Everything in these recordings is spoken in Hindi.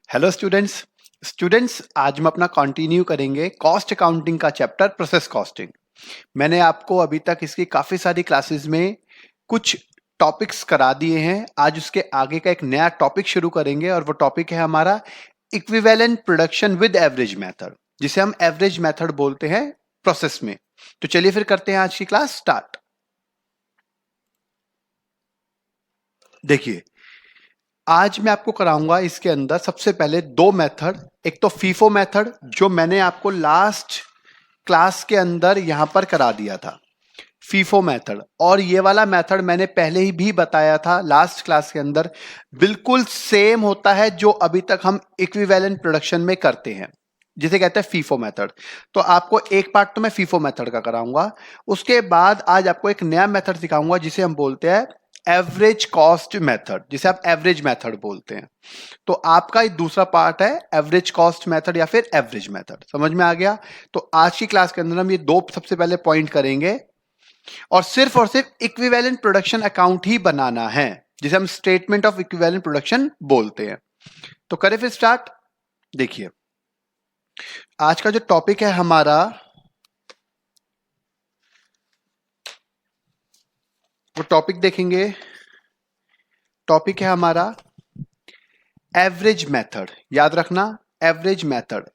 हेलो स्टूडेंट्स आज हम अपना कंटिन्यू करेंगे कॉस्ट अकाउंटिंग का चैप्टर प्रोसेस कॉस्टिंग। मैंने आपको अभी तक इसकी काफ़ी सारी क्लासेस में कुछ टॉपिक्स करा दिए हैं। आज उसके आगे का एक नया टॉपिक शुरू करेंगे और वो टॉपिक है हमारा equivalent production with average method, जिसे हम एवरेज मेथड बोलते हैं प्रोसेस में। तो चलिए फिर करते हैं आज की क्लास स्टार्ट। देखिए, आज मैं आपको कराऊंगा इसके अंदर सबसे पहले दो मेथड। एक तो फीफो मेथड जो मैंने आपको लास्ट क्लास के अंदर यहां पर करा दिया था, फीफो मेथड। और ये वाला मेथड मैंने पहले ही भी बताया था लास्ट क्लास के अंदर, बिल्कुल सेम होता है जो अभी तक हम इक्विवेलेंट प्रोडक्शन में करते हैं, जिसे कहते हैं फीफो मेथड। तो आपको एक पार्ट तो मैं फीफो मेथड का कराऊंगा, उसके बाद आज आपको एक नया मेथड सिखाऊंगा जिसे हम बोलते हैं एवरेज कॉस्ट मेथड, जिसे आप एवरेज मेथड बोलते हैं। तो आपका दूसरा पार्ट है एवरेज कॉस्ट मेथड या फिर एवरेज मेथड। समझ में आ गया? तो आज की क्लास के अंदर हम ये दो सबसे पहले पॉइंट करेंगे और सिर्फ इक्विवेलेंट प्रोडक्शन अकाउंट ही बनाना है, जिसे हम स्टेटमेंट ऑफ इक्विवेलेंट प्रोडक्शन बोलते हैं। तो करें फिर स्टार्ट। देखिए, आज का जो टॉपिक है हमारा, वो टॉपिक देखेंगे। टॉपिक है हमारा एवरेज मेथड। याद रखना, एवरेज मेथड।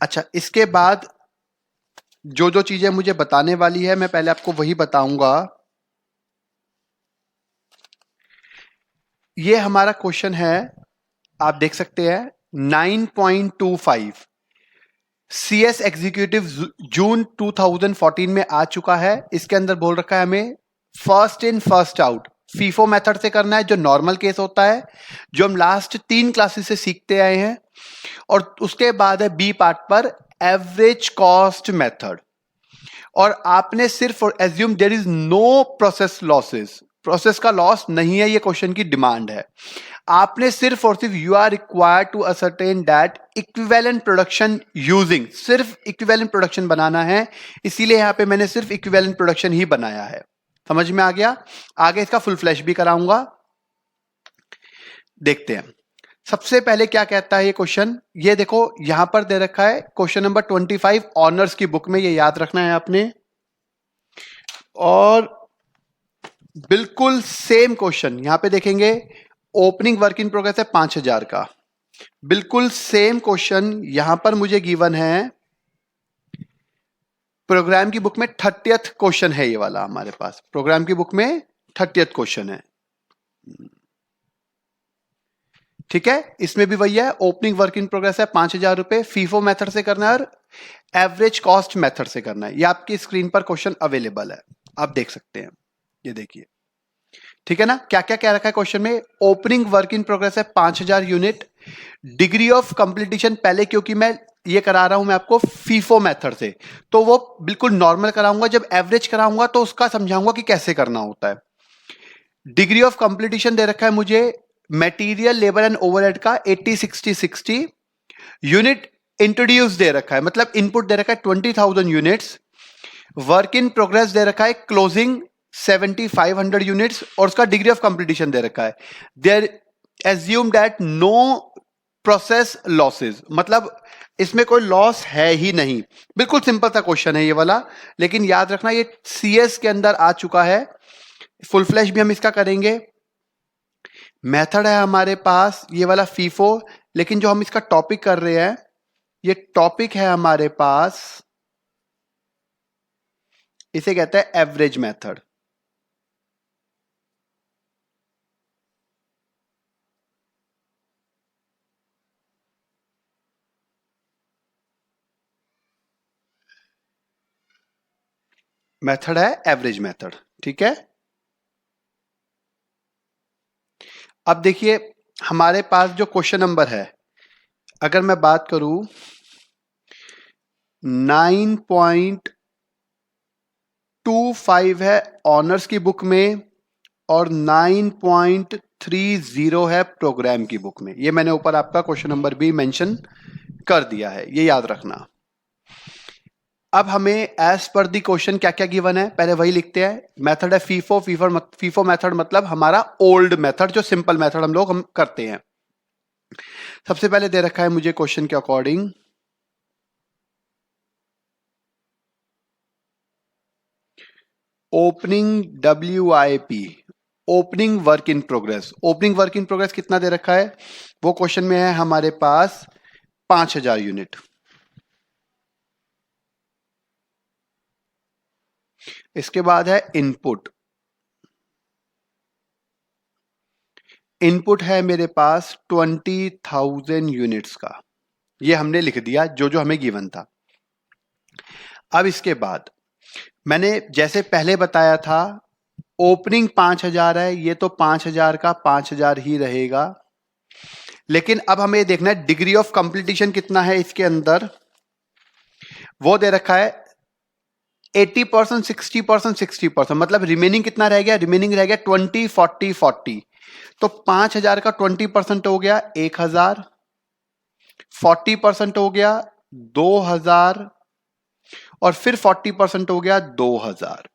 अच्छा, इसके बाद जो जो चीजें मुझे बताने वाली है मैं पहले आपको वही बताऊंगा। ये हमारा क्वेश्चन है, आप देख सकते हैं 9.25 CS एग्जीक्यूटिव जून 2014 में आ चुका है। इसके अंदर बोल रखा है हमें first in first out FIFO method से करना है, जो नॉर्मल केस होता है, जो हम लास्ट 3 क्लासेस से सीखते आए हैं। और उसके बाद है बी पार्ट पर एवरेज कॉस्ट मेथड। और आपने सिर्फ assume there is no process losses, process का लॉस नहीं है, ये क्वेश्चन की डिमांड है। आपने सिर्फ और सिर्फ you are required to ascertain that equivalent production using, सिर्फ इक्विवेलेंट प्रोडक्शन बनाना है। इसीलिए यहां पे मैंने सिर्फ इक्विवेलेंट प्रोडक्शन ही बनाया है। समझ में आ गया? आगे इसका फुल फ्लैश भी कराऊंगा। देखते हैं सबसे पहले क्या कहता है ये क्वेश्चन। ये देखो यहां पर दे रखा है क्वेश्चन नंबर 25 ऑनर्स की बुक में, ये याद रखना है आपने। और बिल्कुल सेम क्वेश्चन यहां पे देखेंगे, ओपनिंग वर्क इन प्रोग्रेस है 5000 का। बिल्कुल सेम क्वेश्चन यहां पर मुझे गिवन है प्रोग्राम की बुक में। 30th क्वेश्चन है ये वाला हमारे पास, प्रोग्राम की बुक में 30th क्वेश्चन है। ठीक है, इसमें भी वही है, ओपनिंग वर्क इन प्रोग्रेस है 5000 रुपए, फीफो मेथड से करना है और एवरेज कॉस्ट मेथड से करना है। ये आपकी स्क्रीन पर क्वेश्चन अवेलेबल है, आप देख सकते हैं। ये देखिए, ठीक है ना। क्या क्या क्या रखा है क्वेश्चन में? ओपनिंग वर्क इन प्रोग्रेस है 5000 यूनिट। डिग्री ऑफ कंप्लीटेशन, पहले क्योंकि मैं ये करा रहा हूं मैं आपको फीफो मेथड से, तो वो बिल्कुल नॉर्मल कराऊंगा। जब एवरेज कराऊंगा तो उसका समझाऊंगा कि कैसे करना होता है। डिग्री ऑफ कंप्लीटेशन दे रखा है मुझे मटेरियल लेबर एंड ओवरहेड का 80-60-60। यूनिट इंट्रोड्यूस दे रखा है, मतलब इनपुट दे रखा है 20,000 यूनिट्स। वर्क इन प्रोग्रेस दे रखा है क्लोजिंग 7500 यूनिट्स और उसका डिग्री ऑफ कंप्लीटेशन दे रखा है। There assume that no process losses, मतलब इसमें कोई लॉस है ही नहीं। बिल्कुल सिंपल सा क्वेश्चन है ये वाला, लेकिन याद रखना ये CS के अंदर आ चुका है। फुल फ्लैश भी हम इसका करेंगे। मेथड है हमारे पास ये वाला फीफो, लेकिन जो हम इसका टॉपिक कर रहे हैं, ये टॉपिक है हमारे पास, इसे कहते हैं एवरेज मेथड। मेथड है एवरेज मेथड, ठीक है। अब देखिए हमारे पास जो क्वेश्चन नंबर है, अगर मैं बात करूं 9.25 है ऑनर्स की बुक में और 9.30 है प्रोग्राम की बुक में। ये मैंने ऊपर आपका क्वेश्चन नंबर भी मेंशन कर दिया है, ये याद रखना। अब हमें एज पर दी क्वेश्चन क्या क्या गिवन है पहले वही लिखते हैं। मेथड है फीफो। फीफो मेथड मतलब हमारा ओल्ड मेथड, जो सिंपल मेथड हम लोग करते हैं। सबसे पहले दे रखा है मुझे क्वेश्चन के according opening WIP, opening work in progress. Opening work in progress कितना दे रखा है, वो क्वेश्चन में है हमारे पास 5000 यूनिट। इसके बाद है इनपुट। इनपुट है मेरे पास 20,000 यूनिट्स का, ये हमने लिख दिया जो जो हमें गिवन था। अब इसके बाद मैंने जैसे पहले बताया था ओपनिंग 5000 है, ये तो 5000 का 5000 ही रहेगा, लेकिन अब हमें देखना है डिग्री ऑफ कंप्लीटेशन कितना है इसके अंदर। वो दे रखा है 80%, 60%, 60%, मतलब रिमेनिंग कितना रह गया, रिमेनिंग रह गया 20, 40, 40। तो 5000 का 20% हो गया 1000, 40% हो गया 2000 और फिर 40% हो गया 2000।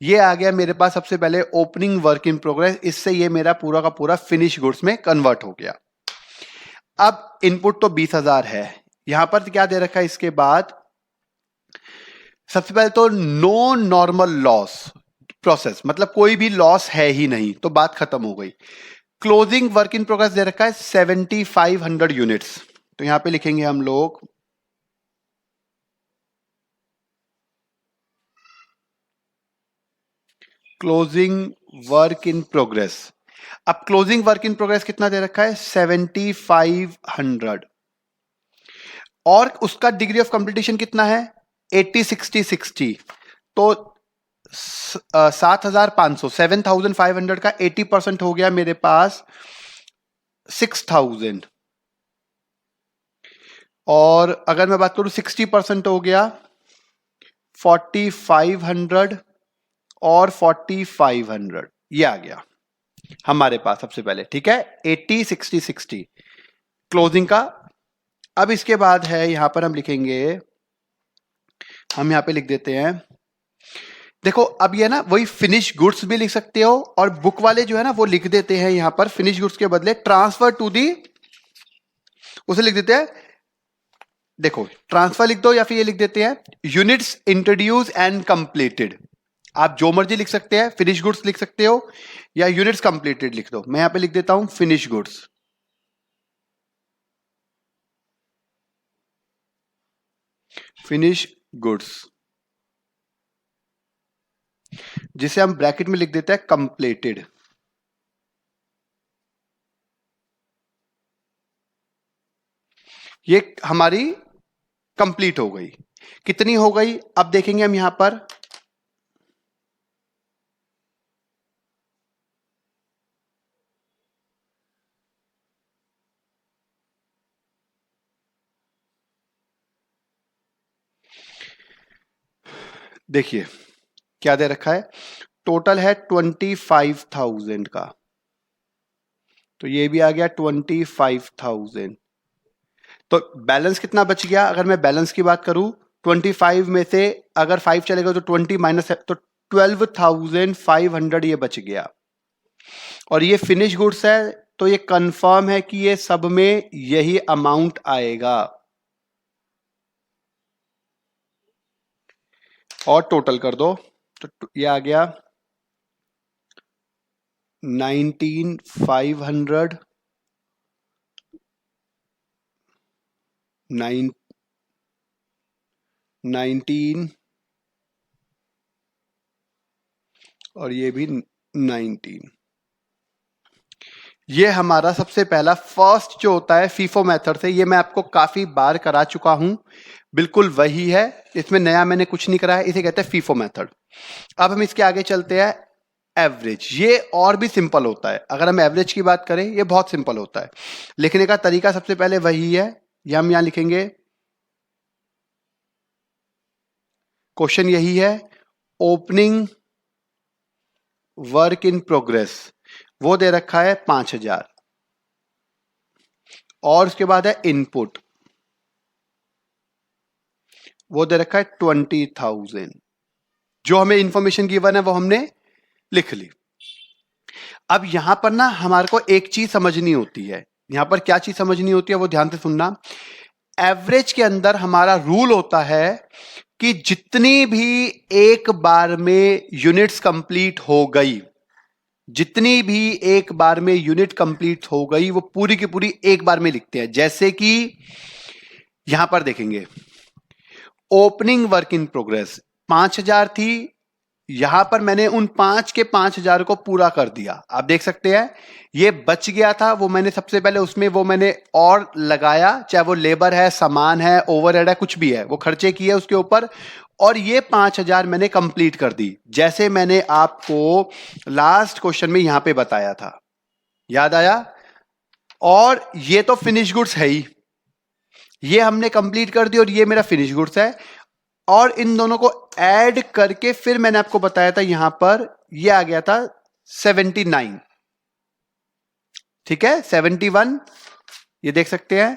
ये आ गया मेरे पास सबसे पहले ओपनिंग वर्क इन प्रोग्रेस। इससे ये मेरा पूरा का पूरा फिनिश गुड्स में कन्वर्ट हो गया। अब इनपुट तो 20,000 है, यहां पर क्या दे रखा है इसके बाद, सबसे पहले तो नो नॉर्मल लॉस प्रोसेस, मतलब कोई भी लॉस है ही नहीं, तो बात खत्म हो गई। क्लोजिंग वर्क इन प्रोग्रेस दे रखा है 7500 यूनिट्स, तो यहां पे लिखेंगे हम लोग क्लोजिंग वर्क इन प्रोग्रेस। अब क्लोजिंग वर्क इन प्रोग्रेस कितना दे रखा है 7500 और उसका डिग्री ऑफ कंप्लीटेशन कितना है 80, 60, 60। तो 7500, 7500 का 80% हो गया मेरे पास 6000, और अगर मैं बात करूं 60% हो गया 4500 और 4500, ये आ गया हमारे पास सबसे पहले। ठीक है, 80, 60, 60 क्लोजिंग का। अब इसके बाद है यहां पर हम लिखेंगे, हम यहां पे लिख देते हैं, देखो अब ये ना वही फिनिश गुड्स भी लिख सकते हो, और बुक वाले जो है ना वो लिख देते हैं यहां पर फिनिश गुड्स के बदले ट्रांसफर टू दी, उसे लिख देते हैं, देखो ट्रांसफर लिख दो या फिर ये लिख देते हैं यूनिट्स इंट्रोड्यूस एंड कंप्लीटेड। आप जो मर्जी लिख सकते हैं, फिनिश गुड्स लिख सकते हो या यूनिट्स कंप्लीटेड लिख दो। मैं यहां पे लिख देता हूं फिनिश गुड्स। फिनिश गुड्स जिसे हम ब्रैकेट में लिख देते हैं कंप्लीटेड। ये हमारी कंप्लीट हो गई। कितनी हो गई अब देखेंगे हम यहां पर, देखिए क्या दे रखा है, टोटल है 25,000 का, तो ये भी आ गया 25,000। तो बैलेंस कितना बच गया, अगर मैं बैलेंस की बात करूं 25 में से अगर 5 चलेगा तो 20 माइनस है, तो 12,500 ये बच गया। और ये फिनिश गुड्स है, तो ये कंफर्म है कि ये सब में यही अमाउंट आएगा, और टोटल कर दो तो ये आ गया 19,500, 19 और ये भी 19। ये हमारा सबसे पहला फर्स्ट जो होता है फीफो मेथड से, ये मैं आपको काफी बार करा चुका हूं, बिल्कुल वही है, इसमें नया मैंने कुछ नहीं करा है, इसे कहते हैं फीफो मेथड। अब हम इसके आगे चलते हैं एवरेज। ये और भी सिंपल होता है, अगर हम एवरेज की बात करें ये बहुत सिंपल होता है, लिखने का तरीका सबसे पहले वही है, ये हम यहां लिखेंगे, क्वेश्चन यही है ओपनिंग वर्क इन प्रोग्रेस, वो दे रखा है 5000, और उसके बाद है इनपुट, वो दे रखा है 20,000। जो हमें इंफॉर्मेशन गिवन है वो हमने लिख ली। अब यहां पर ना हमारे को एक चीज समझनी होती है, यहां पर क्या चीज समझनी होती है वो ध्यान से सुनना। एवरेज के अंदर हमारा रूल होता है कि जितनी भी एक बार में यूनिट्स कंप्लीट हो गई, जितनी भी एक बार में यूनिट कंप्लीट हो गई वो पूरी की पूरी एक बार में लिखते हैं। जैसे कि यहां पर देखेंगे ओपनिंग वर्क इन प्रोग्रेस 5000 थी, यहां पर मैंने उन 5 के 5000 को पूरा कर दिया। आप देख सकते हैं ये बच गया था, वो मैंने सबसे पहले उसमें वो मैंने और लगाया, चाहे वो लेबर है, सामान है, ओवरहेड है, कुछ भी है, वो खर्चे किए उसके ऊपर, और ये 5000 मैंने कंप्लीट कर दी, जैसे मैंने आपको लास्ट क्वेश्चन में यहां पे बताया था। याद आया? और ये तो फिनिश गुड्स है ही, ये हमने कंप्लीट कर दी और ये मेरा फिनिश गुड्स है, और इन दोनों को ऐड करके फिर मैंने आपको बताया था यहां पर ये आ गया था 79। ठीक है, 71, ये देख सकते हैं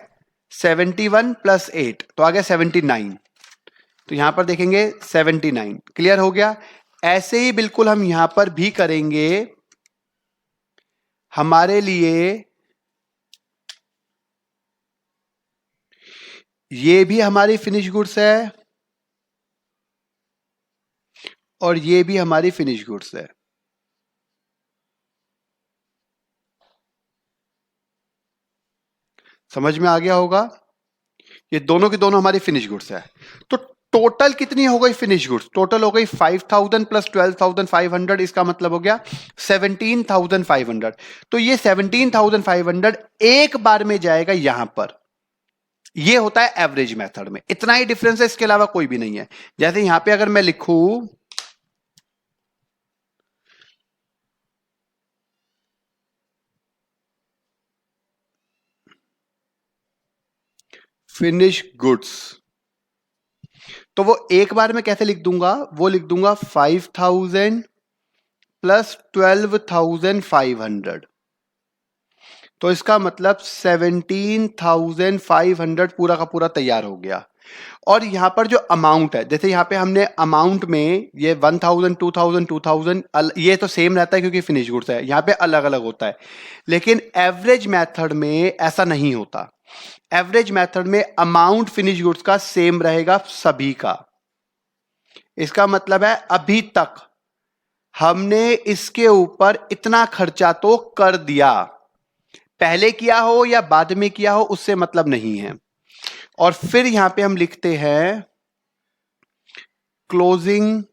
71 प्लस 8 तो आ गया 79। तो यहां पर देखेंगे 79। क्लियर हो गया? ऐसे ही बिल्कुल हम यहां पर भी करेंगे। हमारे लिए ये भी हमारी फिनिश गुड्स है और ये भी हमारी फिनिश गुड्स है। समझ में आ गया होगा? ये दोनों की दोनों हमारी फिनिश गुड्स है। तो टोटल कितनी हो गई फिनिश गुड्स? टोटल हो गई 5000 प्लस 12500, इसका मतलब हो गया 17500। तो ये 17500 एक बार में जाएगा यहां पर। ये होता है एवरेज मेथड में, इतना ही डिफरेंस है, इसके अलावा कोई भी नहीं है। जैसे यहां पे अगर मैं लिखूं फिनिश गुड्स, तो वो एक बार में कैसे लिख दूंगा? वो लिख दूंगा 5000 प्लस 12500, तो इसका मतलब 17500 पूरा का पूरा तैयार हो गया। और यहां पर जो अमाउंट है, जैसे यहां पे हमने अमाउंट में ये 1000 2000 2000 ये तो सेम रहता है क्योंकि फिनिश गुड्स है, यहां पे अलग अलग होता है। लेकिन एवरेज मेथड में ऐसा नहीं होता। एवरेज मेथड में अमाउंट फिनिश गुड्स का सेम रहेगा सभी का। इसका मतलब है अभी तक हमने इसके ऊपर इतना खर्चा तो कर दिया, पहले किया हो या बाद में किया हो उससे मतलब नहीं है। और फिर यहां पे हम लिखते हैं क्लोजिंग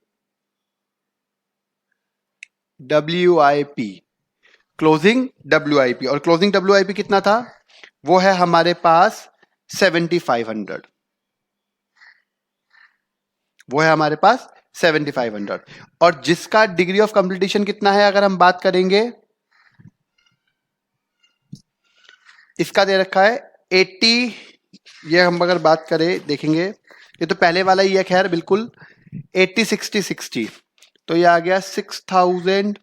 WIP, क्लोजिंग WIP, और क्लोजिंग WIP कितना था? वो है हमारे पास 7500, वो है हमारे पास 7500। और जिसका डिग्री ऑफ कंप्लीटेशन कितना है अगर हम बात करेंगे, इसका दे रखा है 80। ये हम अगर बात करें देखेंगे, ये तो पहले वाला ही है खैर बिल्कुल, 80 60 60, तो ये आ गया 6000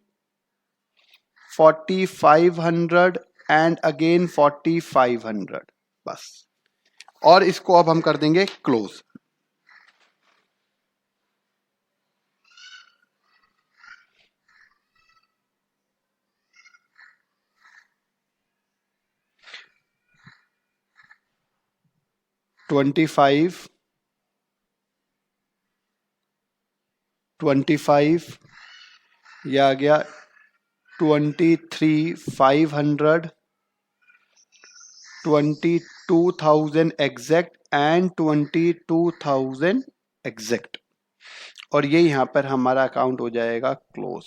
4500 एंड अगेन 4500 बस। और इसको अब हम कर देंगे क्लोज। $25 ये आ गया 23,500 22,000 एग्जैक्ट एंड 22,000 एग्जैक्ट, और ये यहां पर हमारा अकाउंट हो जाएगा क्लोज।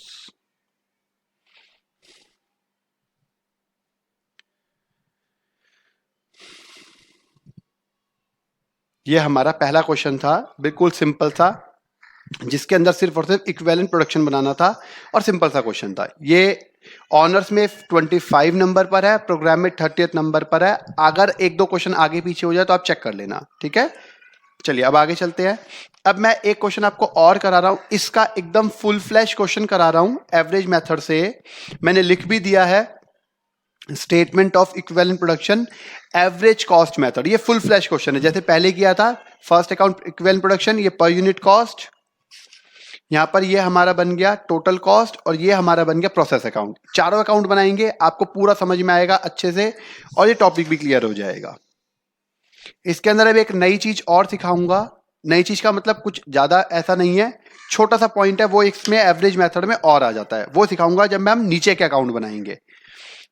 ये हमारा पहला क्वेश्चन था, बिल्कुल सिंपल था, जिसके अंदर सिर्फ और सिर्फ इक्विवेलेंट प्रोडक्शन बनाना था और सिंपल सा क्वेश्चन था। ये ऑनर्स में 25 नंबर पर है, प्रोग्राम में 30th नंबर पर है। अगर एक दो क्वेश्चन आगे पीछे हो जाए तो आप चेक कर लेना, ठीक है। चलिए अब आगे चलते हैं। अब मैं एक क्वेश्चन आपको और करा रहा हूं, इसका एकदम फुल फ्लैश क्वेश्चन करा रहा हूं एवरेज मेथड से। मैंने लिख भी दिया है statement of equivalent production average cost method. ये फुल फ्लैश क्वेश्चन है, जैसे पहले किया था फर्स्ट अकाउंट इक्विवेलेंट प्रोडक्शन, ये पर यूनिट कॉस्ट, यहां पर ये हमारा बन गया टोटल कॉस्ट और ये हमारा बन गया प्रोसेस अकाउंट। चारों अकाउंट बनाएंगे, आपको पूरा समझ में आएगा अच्छे से और ये टॉपिक भी क्लियर हो जाएगा। इसके अंदर अब एक नई चीज और सिखाऊंगा। नई चीज का मतलब कुछ ज्यादा ऐसा नहीं है, छोटा सा पॉइंट है, वो इसमें एवरेज मेथड में और आ जाता है, वो सिखाऊंगा जब हम नीचे के अकाउंट बनाएंगे।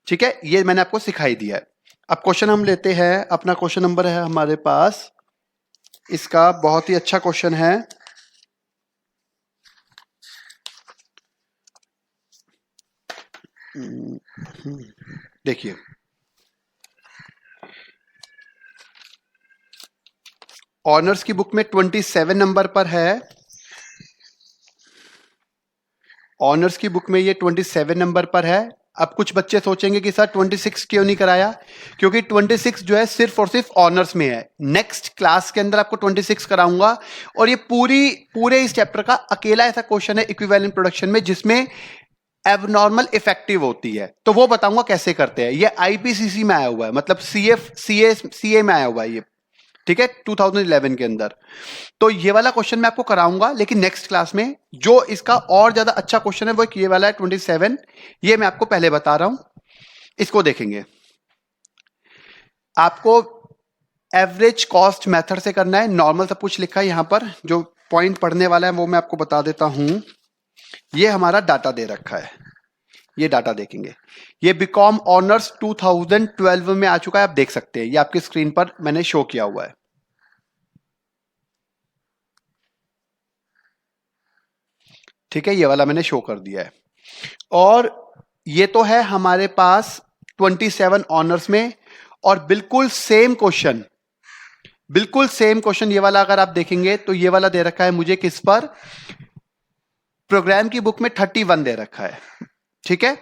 ठीक है, ये मैंने आपको सिखाई दिया है। अब क्वेश्चन हम लेते हैं, अपना क्वेश्चन नंबर है हमारे पास, इसका बहुत ही अच्छा क्वेश्चन है। देखिए, ऑनर्स की बुक में 27 नंबर पर है। ऑनर्स की बुक में ये 27 नंबर पर है। अब कुछ बच्चे सोचेंगे कि सर 26 क्यों नहीं कराया, क्योंकि 26 जो है सिर्फ और सिर्फ ऑनर्स में है। नेक्स्ट क्लास के अंदर आपको 26 कराऊंगा और ये पूरे इस चैप्टर का अकेला ऐसा क्वेश्चन है इक्विवेलेंट प्रोडक्शन में जिसमें एबनॉर्मल इफेक्टिव होती है, तो वो बताऊंगा कैसे करते हैं। ये आईपीसीसी में आया हुआ है, मतलब सीए में आया हुआ है ये। ठीक है, 2011 के अंदर। तो ये वाला क्वेश्चन मैं आपको कराऊंगा, लेकिन नेक्स्ट क्लास में। जो इसका और ज्यादा अच्छा क्वेश्चन है वो ये वाला है 27, ये मैं आपको पहले बता रहा हूं, इसको देखेंगे। आपको एवरेज कॉस्ट मेथड से करना है, नॉर्मल सब कुछ लिखा है यहां पर। जो पॉइंट पढ़ने वाला है वो मैं आपको बता देता हूं। ये हमारा डाटा दे रखा है, ये डाटा देखेंगे। ये बीकॉम ऑनर्स 2012 में आ चुका है, आप देख सकते हैं, ये आपकी स्क्रीन पर मैंने शो किया हुआ है। ठीक है, ये वाला मैंने शो कर दिया है। और ये तो है हमारे पास 27 ऑनर्स में। और बिल्कुल सेम क्वेश्चन ये वाला अगर आप देखेंगे तो ये वाला दे रखा है मुझे किस पर, प्रोग्राम की बुक में 31 दे रखा है। ठीक है,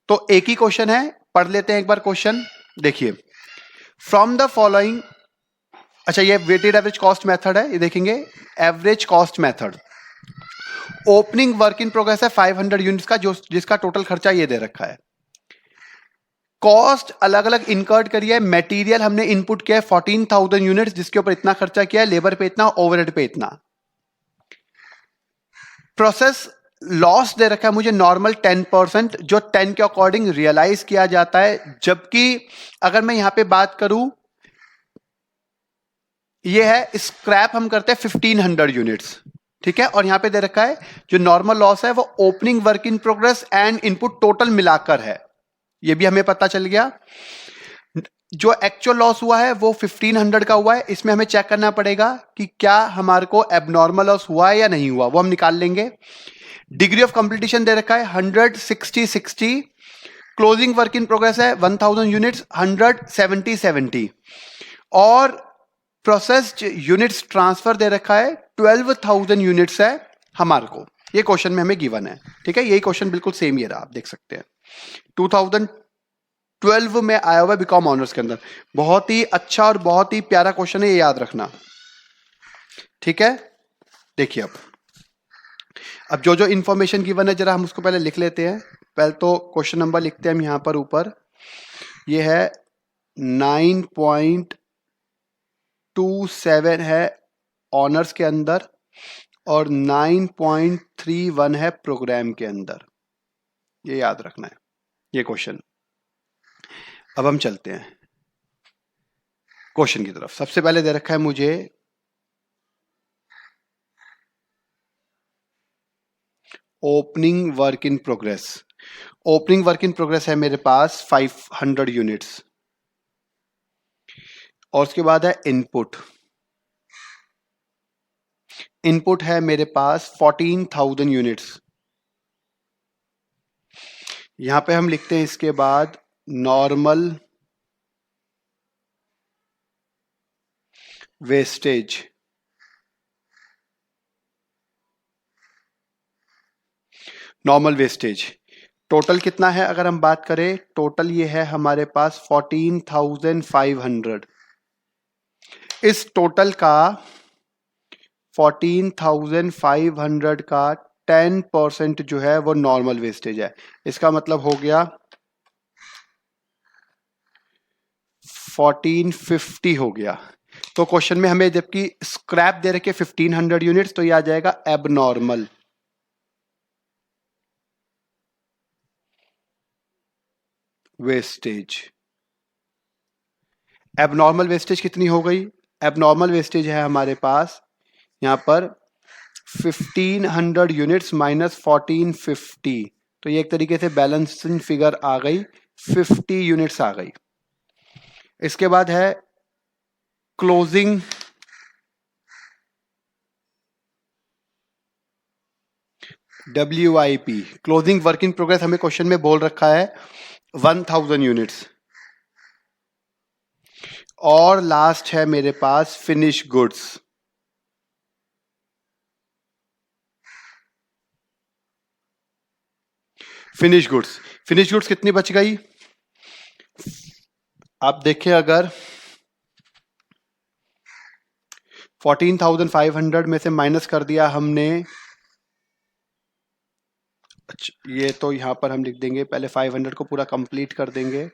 तो एक ही क्वेश्चन है, पढ़ लेते हैं एक बार क्वेश्चन। देखिए, फ्रॉम द फॉलोइंग, अच्छा ये वेटेड एवरेज कॉस्ट मेथड है, ये देखेंगे average cost method. Opening work in progress है 500 यूनिट्स का, जो जिसका टोटल खर्चा ये दे रखा है। कॉस्ट अलग अलग इनकर्ड करी है। मटेरियल हमने इनपुट किया है 14,000 यूनिट्स, जिसके ऊपर इतना खर्चा किया है, लेबर पे इतना, ओवरहेड पे इतना। प्रोसेस लॉस दे रखा है मुझे नॉर्मल 10%, जो 10 के अकॉर्डिंग रियलाइज किया जाता है। जबकि अगर मैं यहां पे बात करूं, ये है स्क्रैप हम करते हैं 1500 यूनिट्स। ठीक है, और यहां पे दे रखा है जो नॉर्मल लॉस है वो opening work in progress and input total मिलाकर है, ये भी हमें पता चल गया। जो एक्चुअल लॉस हुआ है वो 1500 का हुआ है। इसमें हमें चेक करना पड़ेगा कि क्या हमारे को एबनॉर्मल लॉस हुआ है या नहीं हुआ, वो हम निकाल लेंगे। डिग्री ऑफ कंप्लीटेशन दे रखा है 100, 60, 60। क्लोजिंग वर्क इन प्रोग्रेस है 1000 यूनिट्स, 100, 70, 70। और प्रोसेस्ड यूनिट्स ट्रांसफर दे रखा है 12,000 यूनिट्स है हमारे को, ये क्वेश्चन में हमें गिवन है। ठीक है, यही क्वेश्चन बिल्कुल सेम ही रहा, आप देख सकते हैं 2012 में आया हुआ है बीकॉम ऑनर्स के अंदर। बहुत ही अच्छा और बहुत ही प्यारा क्वेश्चन है, ये याद रखना। ठीक है, देखिए अब जो जो इंफॉर्मेशन गिवन है जरा हम उसको पहले लिख लेते हैं। पहले तो क्वेश्चन नंबर लिखते हैं हम यहां पर ऊपर, ये है 9.27 है ऑनर्स के अंदर और 9.31 है प्रोग्राम के अंदर, ये याद रखना है ये क्वेश्चन। अब हम चलते हैं क्वेश्चन की तरफ। सबसे पहले दे रखा है मुझे opening work in progress. Opening work in progress है मेरे पास 500 यूनिट्स, और उसके बाद है इनपुट। इनपुट है मेरे पास 14,000 यूनिट्स। यहां पे हम लिखते हैं इसके बाद normal wastage. Normal wastage total कितना है अगर हम बात करें, टोटल ये है हमारे पास 14,500। इस टोटल का 14,500 का 10% जो है वो नॉर्मल वेस्टेज है। इसका मतलब हो गया 1450 हो गया। तो क्वेश्चन में हमें जबकि स्क्रैप दे रखे 1500 यूनिट्स, तो ये आ जाएगा एबनॉर्मल। वेस्टेज। एबनॉर्मल वेस्टेज कितनी हो गई? एबनॉर्मल वेस्टेज है हमारे पास यहां पर 1500 यूनिट्स माइनस 1450, तो ये एक तरीके से बैलेंसिंग फिगर आ गई, 50 यूनिट्स आ गई। इसके बाद है closing WIP, closing work in progress हमें क्वेश्चन में बोल रखा है 1000 यूनिट्स। और लास्ट है मेरे पास फिनिश गुड्स। फिनिश गुड्स कितनी बच गई? आप देखें अगर 14,500 में से माइनस कर दिया हमने, अच्छा ये तो यहां पर हम लिख देंगे, पहले 500 को पूरा कंप्लीट कर देंगे।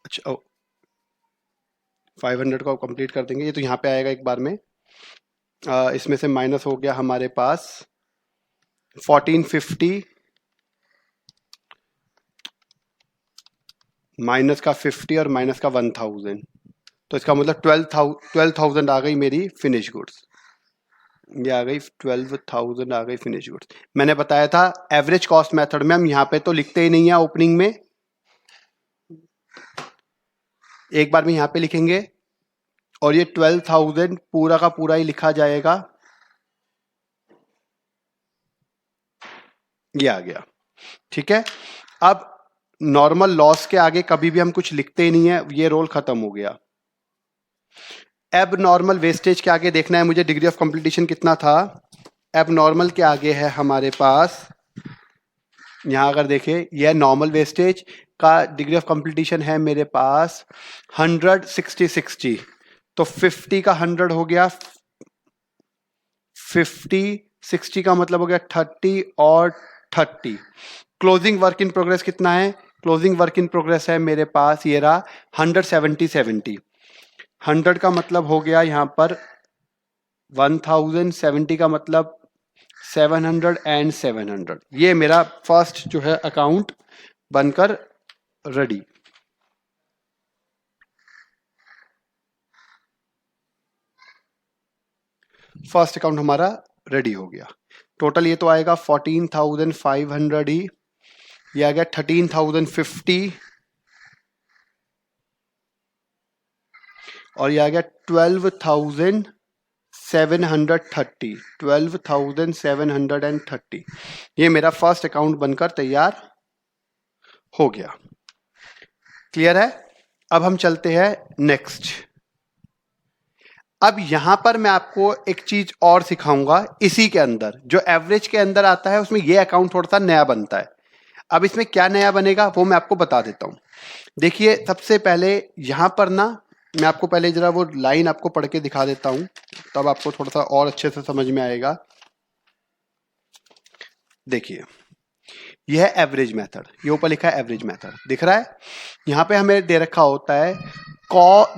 अच्छा 500 को कंप्लीट कर देंगे, ये तो यहां पे आएगा एक बार में। इसमें से माइनस हो गया हमारे पास 1450 माइनस का 50 और माइनस का 1000, तो इसका मतलब 12,000 आ गई मेरी फिनिश गुड्स। ये आ गई 12,000 आ गई फिनिश गुड्स। मैंने बताया था एवरेज कॉस्ट मेथड में हम यहां पे तो लिखते ही नहीं है ओपनिंग में, एक बार में यहां पे लिखेंगे और ये 12,000 पूरा का पूरा ही लिखा जाएगा। ये आ गया, ठीक है। अब नॉर्मल लॉस के आगे कभी भी हम कुछ लिखते ही नहीं है, ये रोल खत्म हो गया। एब नॉर्मल वेस्टेज के आगे देखना है मुझे डिग्री ऑफ कंप्लीशन कितना था। एब नॉर्मल के आगे है हमारे पास, यहां अगर देखें यह नॉर्मल वेस्टेज का डिग्री ऑफ कंप्लीशन है मेरे पास 100 60 60, तो 50 का 100 हो गया 50, 60 का मतलब हो गया 30 और 30। क्लोजिंग वर्क इन प्रोग्रेस कितना है? क्लोजिंग वर्क इन प्रोग्रेस है मेरे पास ये रहा 170 70। 100 का मतलब हो गया यहां पर 1000, 70 का मतलब 700 एंड 700। ये मेरा फर्स्ट जो है अकाउंट बनकर रेडी। फर्स्ट अकाउंट हमारा रेडी हो गया। टोटल ये तो आएगा 14,500 ही, ये आ गया 13,050 और ये आ गया 12,730। 12,730 ये मेरा फर्स्ट अकाउंट बनकर तैयार हो गया। क्लियर है? अब हम चलते हैं नेक्स्ट। अब यहां पर मैं आपको एक चीज और सिखाऊंगा, इसी के अंदर जो एवरेज के अंदर आता है उसमें ये अकाउंट थोड़ा सा नया बनता है। अब इसमें क्या नया बनेगा वो मैं आपको बता देता हूं। देखिए सबसे पहले यहां पर ना मैं आपको पहले जरा वो लाइन आपको पढ़ के दिखा देता हूं, तब आपको थोड़ा सा और अच्छे से समझ में आएगा। देखिए यह है एवरेज मेथड, ये ऊपर लिखा है एवरेज मेथड, दिख रहा है? यहां पे हमें दे रखा होता है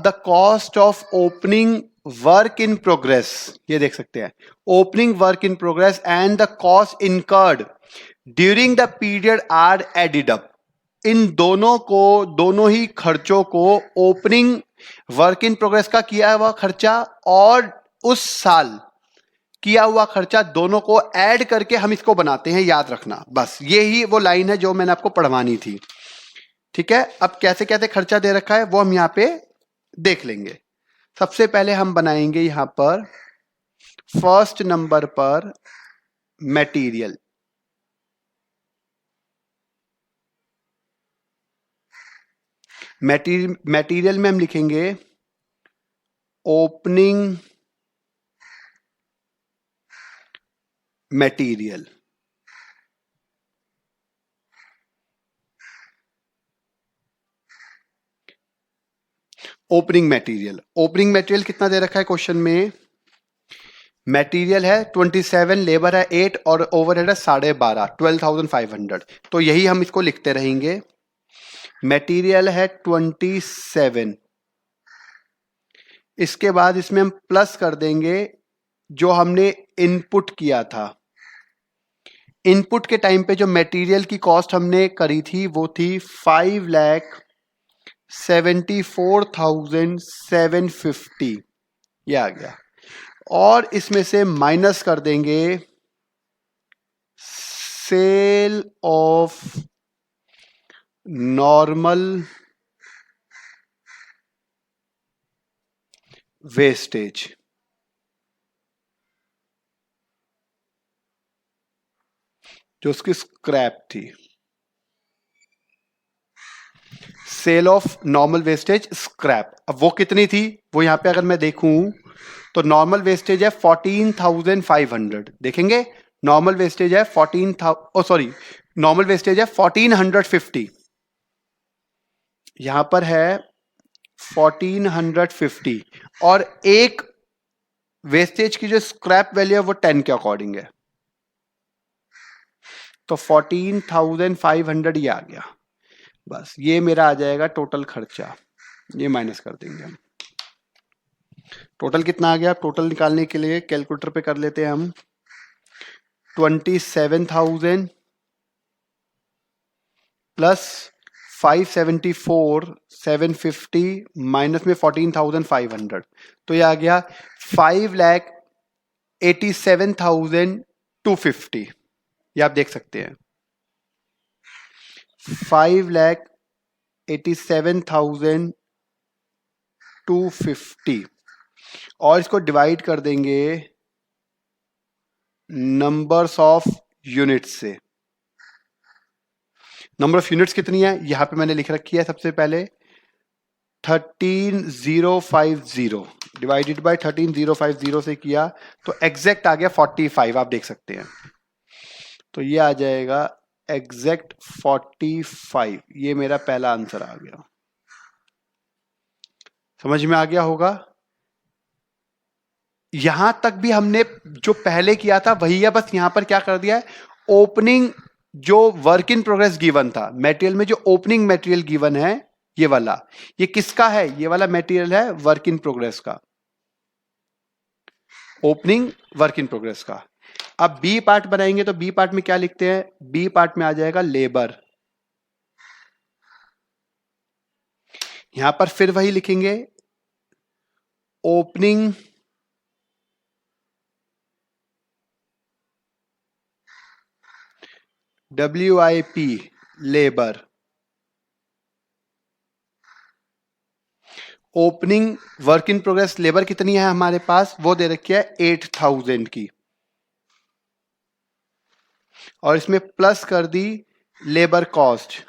the cost of opening work in progress, ये देख सकते हैं opening work in progress and the cost incurred during the period are added up. इन दोनों को, दोनों ही खर्चों को, ओपनिंग वर्क इन प्रोग्रेस का किया हुआ खर्चा और उस साल किया हुआ खर्चा, दोनों को ऐड करके हम इसको बनाते हैं, याद रखना। बस ये ही वो लाइन है जो मैंने आपको पढ़वानी थी, ठीक है। अब कैसे कैसे खर्चा दे रखा है वो हम यहां पे देख लेंगे। सबसे पहले हम बनाएंगे यहां पर फर्स्ट नंबर पर मटेरियल। मटेरियल में हम लिखेंगे ओपनिंग मटेरियल। ओपनिंग मटेरियल कितना दे रखा है क्वेश्चन में? मटेरियल है 27, लेबर है 8 और ओवरहेड है 12.5, 12,500। तो यही हम इसको लिखते रहेंगे। मटेरियल है 27, इसके बाद इसमें हम प्लस कर देंगे जो हमने इनपुट किया था। इनपुट के टाइम पे जो मटेरियल की कॉस्ट हमने करी थी वो थी 5,74,750, ये आ गया। और इसमें से माइनस कर देंगे सेल ऑफ नॉर्मल वेस्टेज, जो उसकी स्क्रैप थी। Sale of normal wastage scrap, अब वो कितनी थी वो यहां पे अगर मैं देखूं तो नॉर्मल वेस्टेज है 14,500, देखेंगे नॉर्मल वेस्टेज है 1450, यहां पर है 1450, और एक वेस्टेज की जो स्क्रैप वैल्यू है वो 10 के अकॉर्डिंग है, तो 14,500 ये आ गया। बस ये मेरा आ जाएगा टोटल खर्चा, ये माइनस कर देंगे हम। टोटल कितना आ गया, टोटल निकालने के लिए कैलकुलेटर पे कर लेते हैं हम। 27,000 प्लस 574,750 माइनस में 14,500, तो ये आ गया 5,87,250। ये आप देख सकते हैं 5,87,250, और इसको डिवाइड कर देंगे नंबर्स ऑफ यूनिट्स से। नंबर ऑफ यूनिट्स कितनी है यहां पे मैंने लिख रखी है, सबसे पहले 13,050 डिवाइडेड बाय 13,050 से किया तो एग्जैक्ट आ गया 45, आप देख सकते हैं। तो ये आ जाएगा एग्जैक्ट 45, ये मेरा पहला आंसर आ गया। समझ में आ गया होगा। यहां तक भी हमने जो पहले किया था वही है, बस यहां पर क्या कर दिया है, ओपनिंग जो वर्क इन प्रोग्रेस गिवन था मटेरियल में, जो ओपनिंग मटेरियल गिवन है ये वाला, ये किसका है, ये वाला मटेरियल है वर्क इन प्रोग्रेस का, ओपनिंग वर्क इन प्रोग्रेस का। अब बी पार्ट बनाएंगे तो बी पार्ट में क्या लिखते हैं, बी पार्ट में आ जाएगा लेबर, यहां पर फिर वही लिखेंगे opening WIP labour, opening work in progress labour कितनी है हमारे पास, वो दे रखी है 8,000 की, और इसमें प्लस कर दी लेबर कॉस्ट,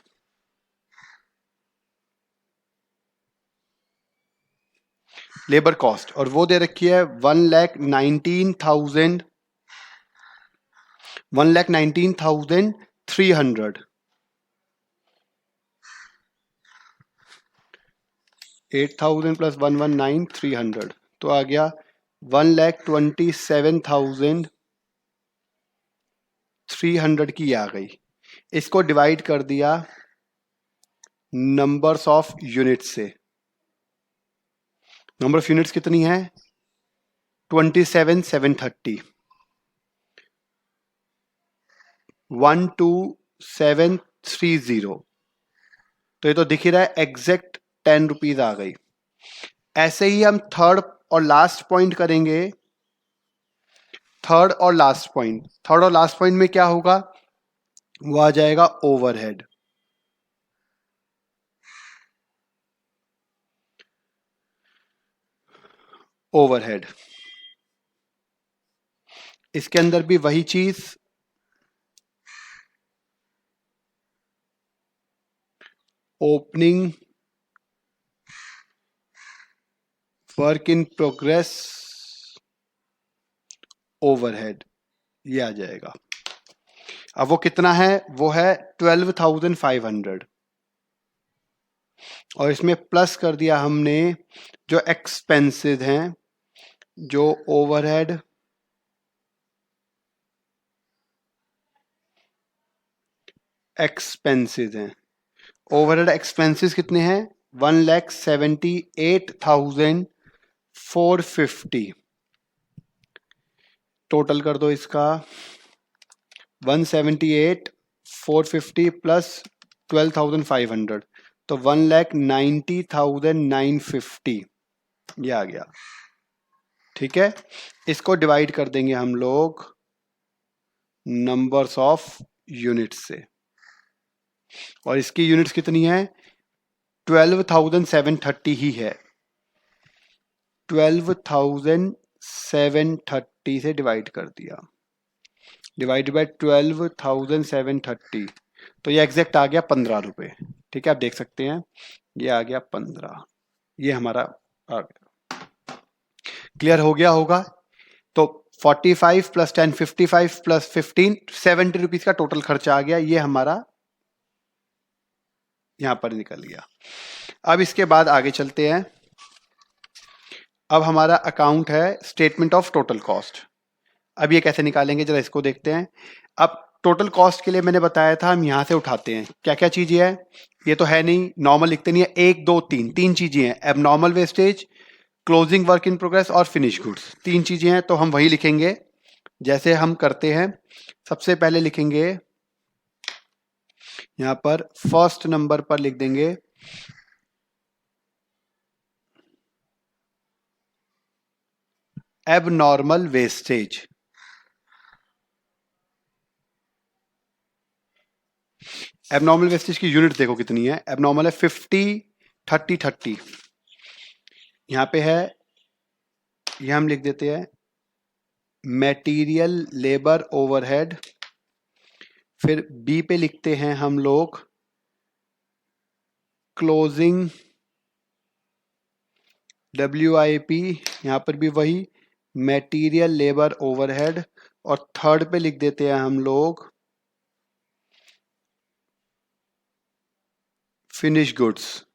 लेबर कॉस्ट, और वो दे रखी है 1,19,300, 8,000 प्लस 119,300, तो आ गया 1,27,300 की आ गई। इसको डिवाइड कर दिया नंबर्स ऑफ यूनिट्स से, नंबर ऑफ यूनिट्स कितनी है 27,730, 12730, तो ये तो दिख ही रहा है एग्जैक्ट 10 रुपीज आ गई। ऐसे ही हम थर्ड और लास्ट पॉइंट करेंगे, थर्ड और लास्ट पॉइंट में क्या होगा, वो आ जाएगा ओवरहेड। ओवरहेड इसके अंदर भी वही चीज, opening work in progress overhead, ये आ जाएगा। अब वो कितना है, वो है 12,500, और इसमें प्लस कर दिया हमने जो एक्सपेंसेस हैं, जो ओवरहेड एक्सपेंसेस हैं। ओवरहेड एक्सपेंसेस कितने हैं 1,78,500, 450, टोटल कर दो इसका 178, 450 प्लस 12,500, तो 1,90,950 ये आ गया। ठीक है, इसको डिवाइड कर देंगे हम लोग नंबर्स ऑफ यूनिट्स से, और इसकी यूनिट्स कितनी है? 12,730 ही है। 12,730 से डिवाइड कर दिया, डिवाइड बाय 12,730, तो ये एग्जैक्ट आ गया 15 रुपए। ठीक है, आप देख सकते हैं ये आ गया 15, ये हमारा आ गया। क्लियर हो गया होगा? तो 45 प्लस 10 55 प्लस 15 70 रुपीज का टोटल खर्चा आ गया, ये हमारा यहां पर निकल गया। अब इसके बाद आगे चलते हैं। अब हमारा अकाउंट है स्टेटमेंट ऑफ टोटल कॉस्ट। अब ये कैसे निकालेंगे जरा इसको देखते हैं। अब टोटल कॉस्ट के लिए मैंने बताया था हम यहां से उठाते हैं, क्या क्या चीजें है, ये तो है नहीं, नॉर्मल लिखते नहीं है, 1 2 3 तीन चीजें हैं, abnormal wastage, closing work in progress और फिनिश गुड्स, तीन चीजें हैं। तो हम वही लिखेंगे जैसे हम करते हैं। सबसे पहले लिखेंगे यहां पर फर्स्ट नंबर पर लिख देंगे एबनॉर्मल वेस्टेज। एबनॉर्मल वेस्टेज की यूनिट देखो कितनी है, एबनॉर्मल है 50 30 30, यहां पे है, ये हम लिख देते हैं मटेरियल लेबर ओवरहेड, फिर बी पे लिखते हैं हम लोग क्लोजिंग WIP, यहां पर भी वही मटेरियल लेबर ओवरहेड, और थर्ड पे लिख देते हैं हम लोग फिनिश गुड्स,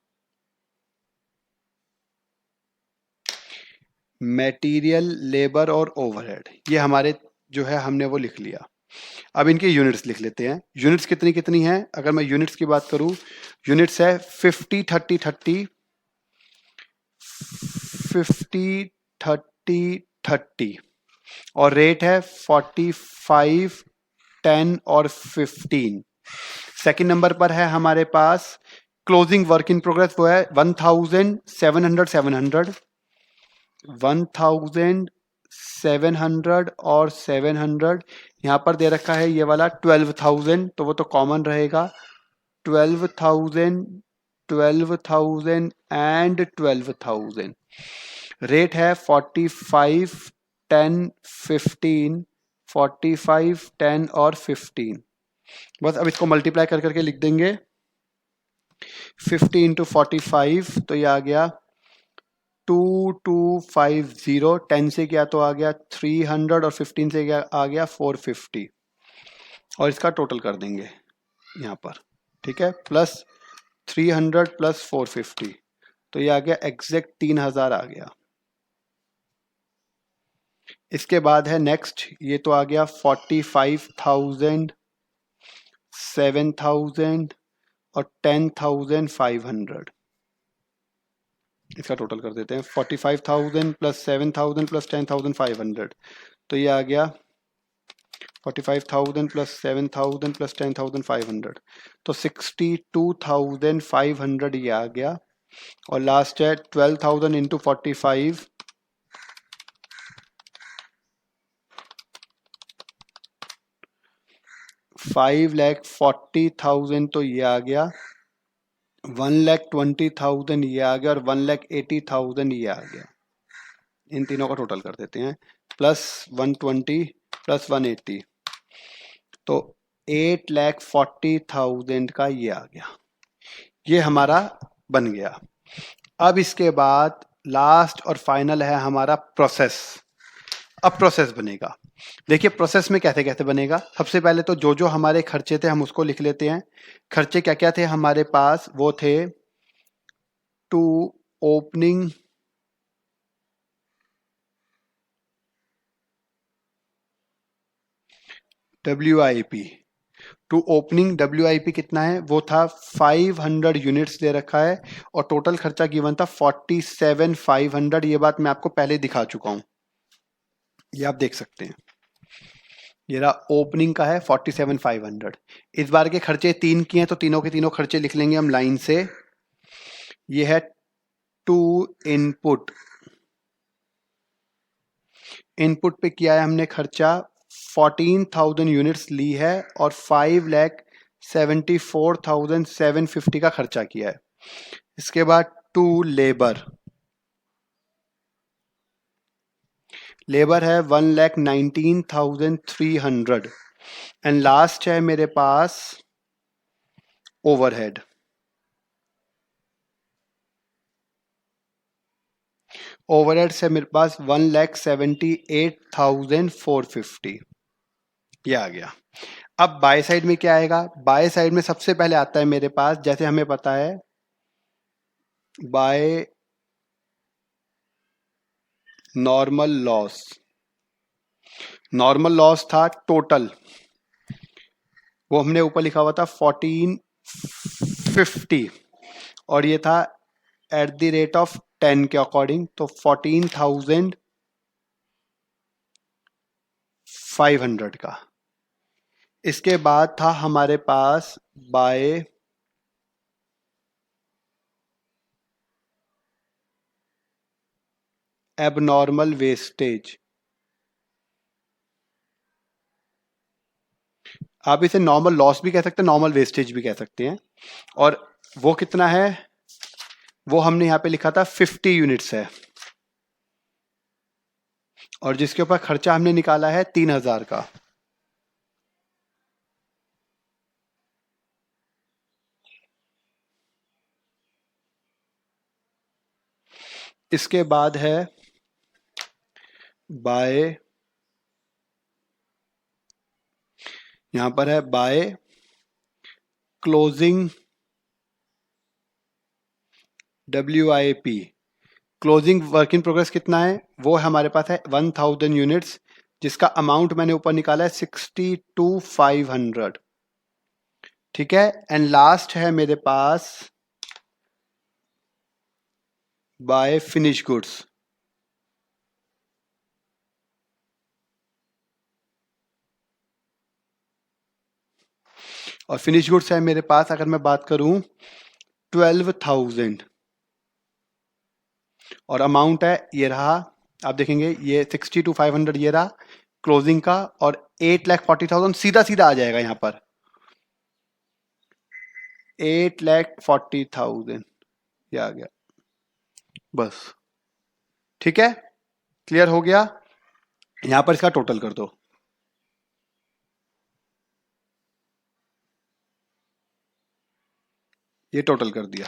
मटेरियल लेबर और ओवरहेड, ये हमारे जो है हमने वो लिख लिया। अब इनके यूनिट्स लिख लेते हैं। यूनिट्स कितनी कितनी है? अगर मैं यूनिट्स की बात करूं, यूनिट्स है 50 30 30, 50 30 30, और रेट है 45 10 और 15। सेकंड नंबर पर है हमारे पास क्लोजिंग वर्क इन प्रोग्रेस, वो है 1,700 700, 1,700 और 700, यहां पर दे रखा है ये वाला 12,000, तो वो तो कॉमन रहेगा, 12,000 12,000 एंड 12,000। रेट है 45 10 15, 45 10 और 15। बस अब इसको मल्टीप्लाई कर करके लिख देंगे, 50 इंटू 45, तो ये आ गया 2250, 10 से क्या तो आ गया 300, और 15 से क्या आ गया 450, और इसका टोटल कर देंगे यहाँ पर। ठीक है, प्लस 300 प्लस 450, तो ये आ गया एग्जैक्ट 3000 आ गया। इसके बाद है नेक्स्ट, ये तो आ गया 45,000, 7,000 और 10,500, इसका टोटल कर देते हैं 45,000 प्लस 7,000 प्लस 10,500, तो ये आ गया 45,000 प्लस 7,000 प्लस 10,500, तो 62,500 ये आ गया। और लास्ट है 12,000 इंटू 45, 5,40,000, तो ये आ गया 1,20,000 ये आ गया, और 1,80,000 ये आ गया। इन तीनों का टोटल कर देते हैं, प्लस 120 प्लस 180, तो 8,40,000 का ये आ गया। ये हमारा बन गया। अब इसके बाद लास्ट और फाइनल है हमारा प्रोसेस। अब प्रोसेस बनेगा। देखिए प्रोसेस में कैसे कैसे बनेगा। सबसे पहले तो जो जो हमारे खर्चे थे हम उसको लिख लेते हैं। खर्चे क्या क्या थे हमारे पास? वो थे two opening WIP, two opening WIP कितना है, वो था 500 यूनिट्स दे रखा है और टोटल खर्चा गिवन था 47,500। ये बात मैं आपको पहले दिखा चुका हूं, ये आप देख सकते हैं। ये रहा ओपनिंग का है 47,500। इस बार के खर्चे 3 किए हैं तो तीनों के तीनों खर्चे लिख लेंगे हम लाइन से। ये है टू इनपुट, इनपुट पे किया है हमने खर्चा 14,000 यूनिट्स ली है और 5,74,750 का खर्चा किया है। इसके बाद टू लेबर, लेबर है 1,19,300 एंड लास्ट है मेरे पास ओवरहेड। ओवरहेड से मेरे पास 1,78,450 ये आ गया। अब बाय साइड में क्या आएगा, बाय साइड में सबसे पहले आता है मेरे पास, जैसे हमें पता है by normal loss, normal loss था टोटल, वो हमने ऊपर लिखा हुआ था 1450 और ये था एट द रेट ऑफ 10 के अकॉर्डिंग, तो 14,500 का। इसके बाद था हमारे पास बाय एबनॉर्मल वेस्टेज, आप इसे नॉर्मल लॉस भी कह सकते हैं, नॉर्मल वेस्टेज भी कह सकते हैं। और वो कितना है, वो हमने यहां पे लिखा था 50 यूनिट्स है और जिसके ऊपर खर्चा हमने निकाला है 3,000 का। इसके बाद है बाय, यहां पर है by closing WIP, closing work in progress कितना है, वो हमारे पास है 1,000 यूनिट्स, जिसका अमाउंट मैंने ऊपर निकाला है 62,500। ठीक है, एंड लास्ट है मेरे पास बाय फिनिश गुड्स, और फिनिश गुड्स है मेरे पास, अगर मैं बात करूं 12,000 और अमाउंट है ये रहा, आप देखेंगे ये 62,500 ये रहा क्लोजिंग का, और 8,40,000 सीधा सीधा आ जाएगा यहां पर 8,40,000 ये आ गया बस। ठीक है, क्लियर हो गया। यहां पर इसका टोटल कर दो, ये टोटल कर दिया।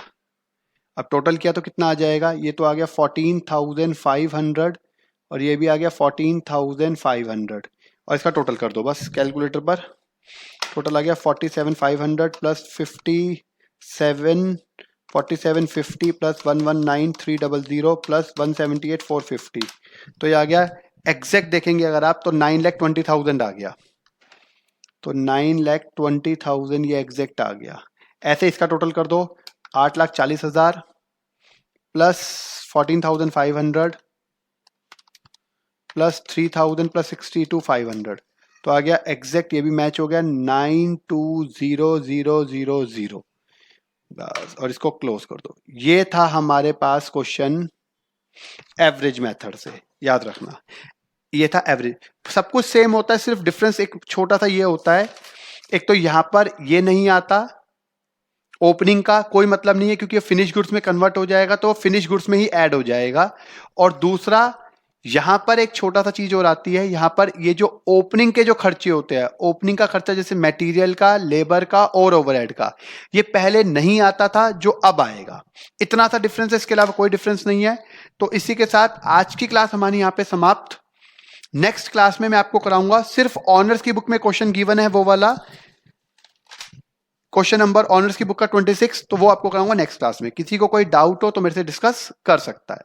अब टोटल किया तो कितना आ जाएगा, ये तो आ गया 14,500 और ये भी आ गया 14,500 और इसका टोटल कर दो बस कैलकुलेटर पर। टोटल आ गया 47,500 प्लस 47,50 प्लस 119,300 प्लस 178,450, तो ये आ गया एग्जैक्ट देखेंगे अगर आप तो 9,20,000 आ गया, तो 9,20,000 ये एग्जैक्ट आ गया। ऐसे इसका टोटल कर दो 8,40,000 प्लस 14,500 प्लस 3,000 प्लस 62,500, तो आ गया एग्जैक्ट, ये भी मैच हो गया 920,000 बस, और इसको क्लोज कर दो। ये था हमारे पास क्वेश्चन एवरेज मेथड से, याद रखना ये था एवरेज। सब कुछ सेम होता है, सिर्फ डिफरेंस एक छोटा सा ये होता है, एक तो यहां पर ये नहीं आता, ओपनिंग का कोई मतलब नहीं है क्योंकि फिनिश गुड्स में कन्वर्ट हो जाएगा तो फिनिश गुड्स में ही ऐड हो जाएगा। और दूसरा यहां पर एक छोटा सा चीज और आती है, यहां पर ये जो ओपनिंग के जो खर्चे होते हैं, ओपनिंग का खर्चा जैसे मटेरियल का, लेबर का और ओवरहेड का, ये पहले नहीं आता था जो अब आएगा। इतना सा डिफरेंस है, इसके अलावा कोई डिफरेंस नहीं है। तो इसी के साथ आज की क्लास हमारी यहां पे समाप्त। नेक्स्ट क्लास में मैं आपको कराऊंगा, सिर्फ ऑनर्स की बुक में क्वेश्चन गिवन है वो वाला क्वेश्चन नंबर, ऑनर्स की बुक का 26, तो वो आपको कराऊंगा नेक्स्ट क्लास में। किसी को कोई डाउट हो तो मेरे से डिस्कस कर सकता है।